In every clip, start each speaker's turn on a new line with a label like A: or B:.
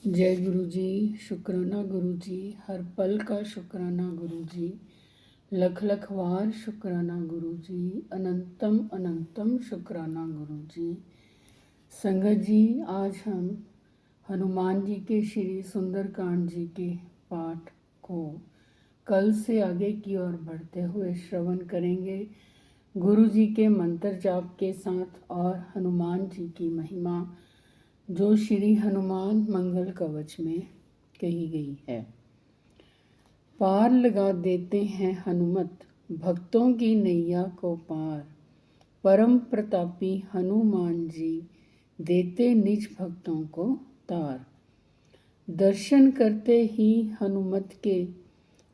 A: जय गुरु जी। शुक्राना गुरु जी, हर पल का शुक्राना गुरु जी, लख लख वार शुक्राना गुरु जी, अनंतम अनंतम शुक्राना गुरु जी। संगत जी, आज हम हनुमान जी के श्री सुंदरकांड जी के पाठ को कल से आगे की ओर बढ़ते हुए श्रवण करेंगे, गुरु जी के मंत्र जाप के साथ और हनुमान जी की महिमा जो श्री हनुमान मंगल कवच में कही गई है। पार लगा देते हैं हनुमत भक्तों की नैया को पार, परम प्रतापी हनुमान जी देते निज भक्तों को तार। दर्शन करते ही हनुमत के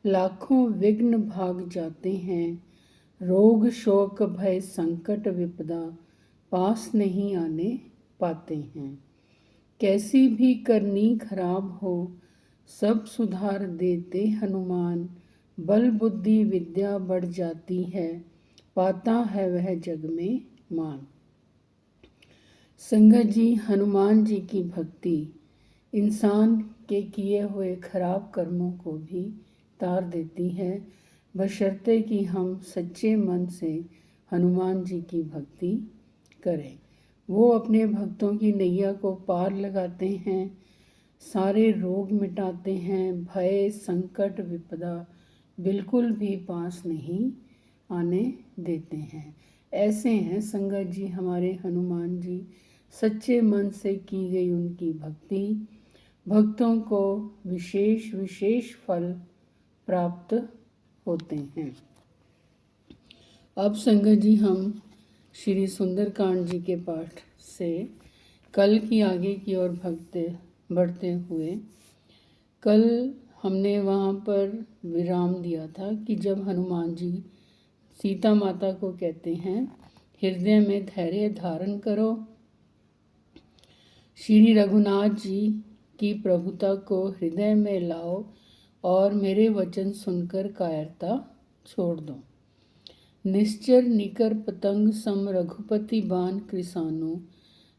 A: लाखों विघ्न भाग जाते हैं, रोग शोक भय संकट विपदा पास नहीं आने पाते हैं। कैसी भी करनी खराब हो सब सुधार देते हनुमान, बल बुद्धि विद्या बढ़ जाती है पाता है वह जग में मान। संगत जी, हनुमान जी की भक्ति इंसान के किए हुए खराब कर्मों को भी तार देती है, बशर्ते कि हम सच्चे मन से हनुमान जी की भक्ति करें। वो अपने भक्तों की नैया को पार लगाते हैं, सारे रोग मिटाते हैं, भय संकट विपदा बिल्कुल भी पास नहीं आने देते हैं। ऐसे हैं संगत जी हमारे हनुमान जी, सच्चे मन से की गई उनकी भक्ति भक्तों को विशेष विशेष फल प्राप्त होते हैं। अब संगत जी हम श्री सुंदरकांड जी के पाठ से कल की आगे की ओर बढ़ते हुए, कल हमने वहाँ पर विराम दिया था कि जब हनुमान जी सीता माता को कहते हैं हृदय में धैर्य धारण करो, श्री रघुनाथ जी की प्रभुता को हृदय में लाओ और मेरे वचन सुनकर कायरता छोड़ दो। निश्चर निकर पतंग सम रघुपति बान कृसानु,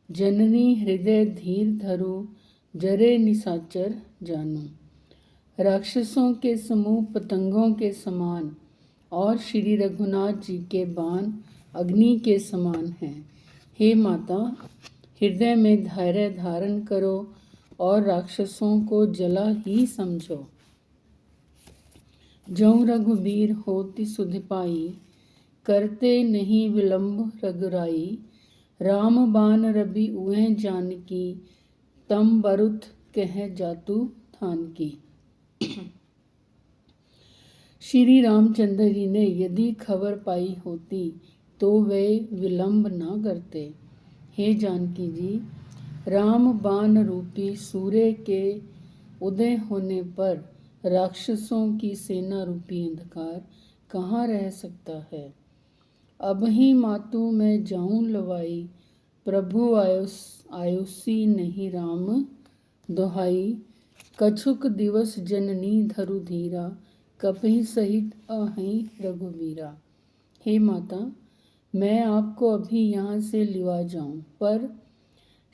A: जननी हृदय धीर धरु जरे निसाचर जानू। राक्षसों के समूह पतंगों के समान और श्री रघुनाथ जी के बाण अग्नि के समान हैं। हे माता, हृदय में धैर्य धारण करो और राक्षसों को जला ही समझो। जौं रघुबीर होति सुधि पाई, करते नहीं विलंब रघुराई। राम बान रवि उह जानकी, तम बरुत कह जातु थान की। श्री रामचंद्र जी ने यदि खबर पाई होती तो वे विलंब न करते। हे जानकी जी, राम बाण रूपी सूर्य के उदय होने पर राक्षसों की सेना रूपी अंधकार कहाँ रह सकता है। अब ही मातु मैं जाऊं लवाई, प्रभु आयुषी नहीं राम दोहाई। कछुक दिवस जननी धरु धीरा, कपि सहित आहई रघुवीरा। हे माता, मैं आपको अभी यहाँ से लिवा जाऊं, पर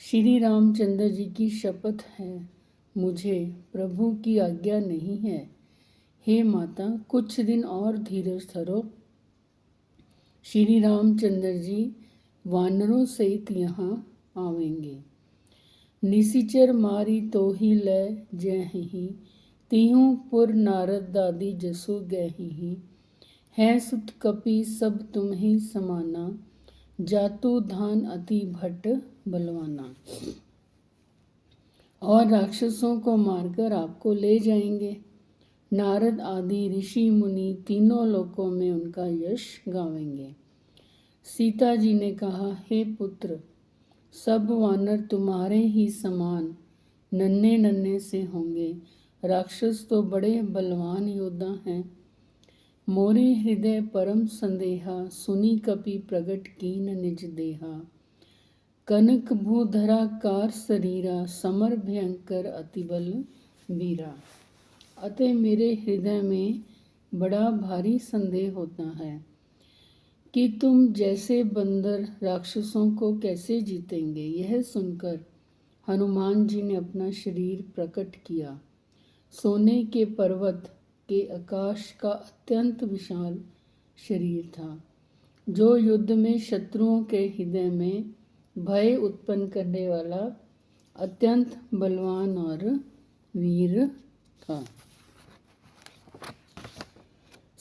A: श्री रामचंद्र जी की शपथ है, मुझे प्रभु की आज्ञा नहीं है। हे माता, कुछ दिन और धीरज धरो। श्री रामचंद्र जी वानरों सहित यहाँ आवेंगे। निशिचर मारी तो ही लय जयहि, तिहु पुर नारद दादी जसु गयहि। है सुत कपि सब तुम ही समाना, जातु धान अति भट्ट बलवाना। और राक्षसों को मारकर आपको ले जाएंगे। नारद आदि ऋषि मुनि तीनों लोकों में उनका यश गावेंगे। सीता जी ने कहा, हे पुत्र, सब वानर तुम्हारे ही समान नन्हे नन्हे से होंगे। राक्षस तो बड़े बलवान योद्धा हैं। मोरे हृदय परम संदेहा, सुनी कपि प्रगट कीन निज देहा। कनक भूधरा कार शरीरा, समर भयंकर अतिबल वीरा। अतः मेरे हृदय में बड़ा भारी संदेह होता है कि तुम जैसे बंदर राक्षसों को कैसे जीतेंगे। यह सुनकर हनुमान जी ने अपना शरीर प्रकट किया। सोने के पर्वत के आकाश का अत्यंत विशाल शरीर था, जो युद्ध में शत्रुओं के हृदय में भय उत्पन्न करने वाला अत्यंत बलवान और वीर था।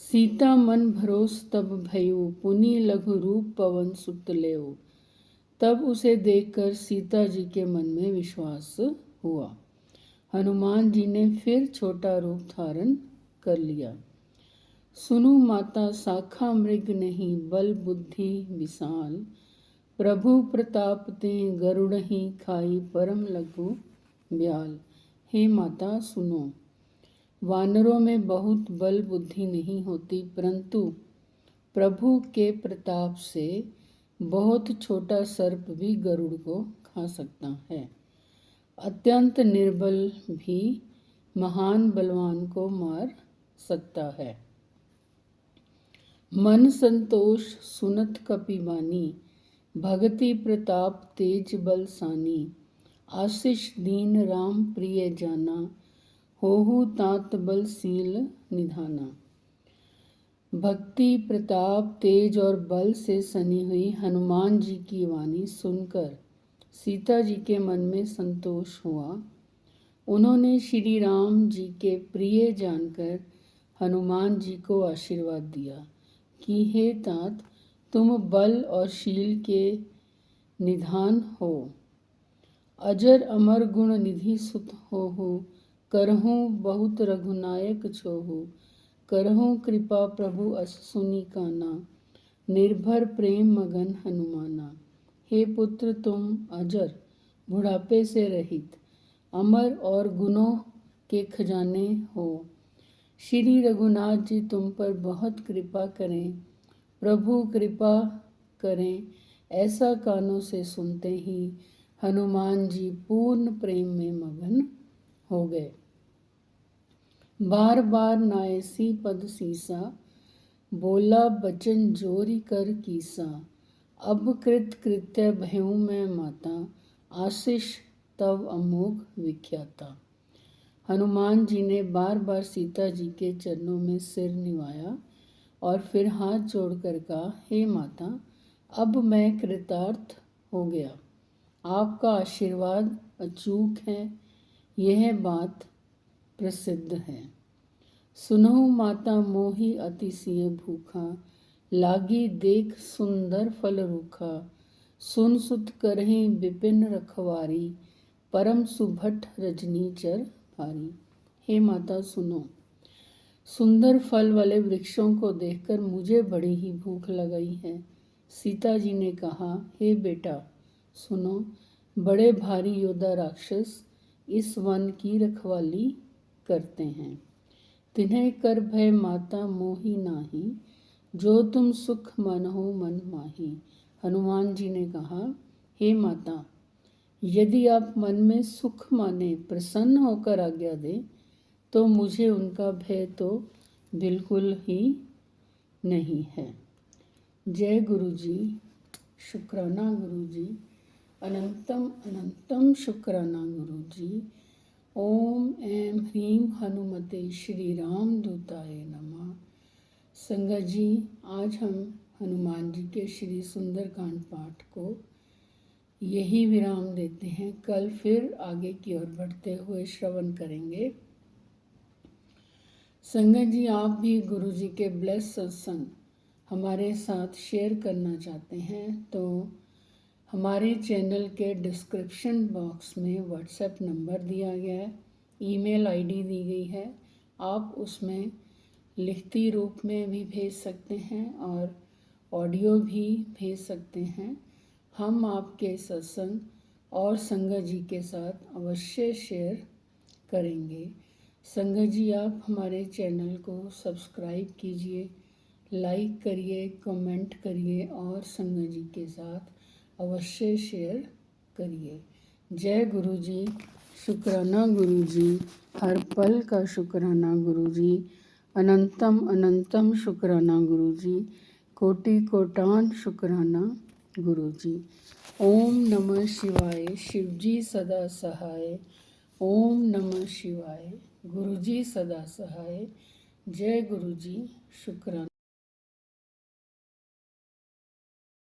A: सीता मन भरोस तब भयउ, पुनि लघु रूप पवन सुत लेउ। तब उसे देखकर सीता जी के मन में विश्वास हुआ। हनुमान जी ने फिर छोटा रूप धारण कर लिया। सुनु माता शाखा मृग नहीं, बल बुद्धि विशाल। प्रभु प्रताप ते गरुड़हि खाई, परम लघु ब्याल। हे माता सुनो, वानरों में बहुत बल बुद्धि नहीं होती, परंतु प्रभु के प्रताप से बहुत छोटा सर्प भी गरुड़ को खा सकता है। अत्यंत निर्बल भी महान बलवान को मार सकता है। मन संतोष सुनत कपिबानी, भगति प्रताप तेज बल सानी। आशीष दीन राम प्रिय जाना, होहु तात बल सील निधाना। भक्ति प्रताप तेज और बल से सनी हुई हनुमान जी की वाणी सुनकर सीता जी के मन में संतोष हुआ। उन्होंने श्री राम जी के प्रिय जानकर हनुमान जी को आशीर्वाद दिया कि हे तात, तुम बल और शील के निधान हो, अजर अमर गुण निधि सुत होहु। करहूँ बहुत रघुनायक छोहु, करहूँ कृपा प्रभु अस सुनी काना। निर्भर प्रेम मगन हनुमाना। हे पुत्र, तुम अजर, बुढ़ापे से रहित, अमर और गुणों के खजाने हो। श्री रघुनाथ जी तुम पर बहुत कृपा करें, प्रभु कृपा करें, ऐसा कानों से सुनते ही हनुमान जी पूर्ण प्रेम में मगन हो गए। बार बार नायसी पद सीसा, बोला बचन जोरी कर कीसा। अब कृत कृत्य भयऊ मैं माता, आशीष तव अमोघ विख्याता। हनुमान जी ने बार बार सीता जी के चरणों में सिर निवाया और फिर हाथ जोड़कर कहा, हे माता, अब मैं कृतार्थ हो गया। आपका आशीर्वाद अचूक है, यह बात प्रसिद्ध है। सुनहु माता मोहि अतिशय भूखा, लागी देख सुंदर फल रूखा। सुन सुत करहि विपिन रखवारी, परम सुभट रजनीचर भारी। हे माता सुनो, सुंदर फल वाले वृक्षों को देखकर मुझे बड़ी ही भूख लगाई है। सीता जी ने कहा, हे बेटा सुनो, बड़े भारी योद्धा राक्षस इस वन की रखवाली करते हैं। तिन्हें कर भय माता मोहि नाही, जो तुम सुख मनहु मन माही। हनुमान जी ने कहा, हे माता, यदि आप मन में सुख माने प्रसन्न होकर आज्ञा दें तो मुझे उनका भय तो बिल्कुल ही नहीं है। जय गुरु जी, शुक्राना गुरु जी, अनंतम अनंतम शुक्राना गुरु जी। ओम ऐं ह्रीं हनुमते श्री राम दूताय नमः। संगत जी, आज हम हनुमान जी के श्री सुंदरकांड पाठ को यही विराम देते हैं। कल फिर आगे की ओर बढ़ते हुए श्रवण करेंगे। संगत जी, आप भी गुरु जी के ब्लेस सत्संग हमारे साथ शेयर करना चाहते हैं तो हमारे चैनल के डिस्क्रिप्शन बॉक्स में व्हाट्सएप नंबर दिया गया है, ईमेल आईडी दी गई है। आप उसमें लिखती रूप में भी भेज सकते हैं और ऑडियो भी भेज सकते हैं। हम आपके सत्संग और संगत जी के साथ अवश्य शेयर करेंगे। संगत जी, आप हमारे चैनल को सब्सक्राइब कीजिए, लाइक करिए, कमेंट करिए और संगत जी के साथ अवश्य शेयर करिए। जय गुरु जी, शुक्राना गुरु जी, हर पल का शुक्राना गुरु जी, अनंतम अनंतम शुक्राना गुरु जी, कोटि कोटान शुक्राना गुरु जी। ओम नमः शिवाय। शिवजी सदा सहाय। ओम नमः शिवाय। गुरुजी सदा सहाय। जय गुरुजी। शुक्राना।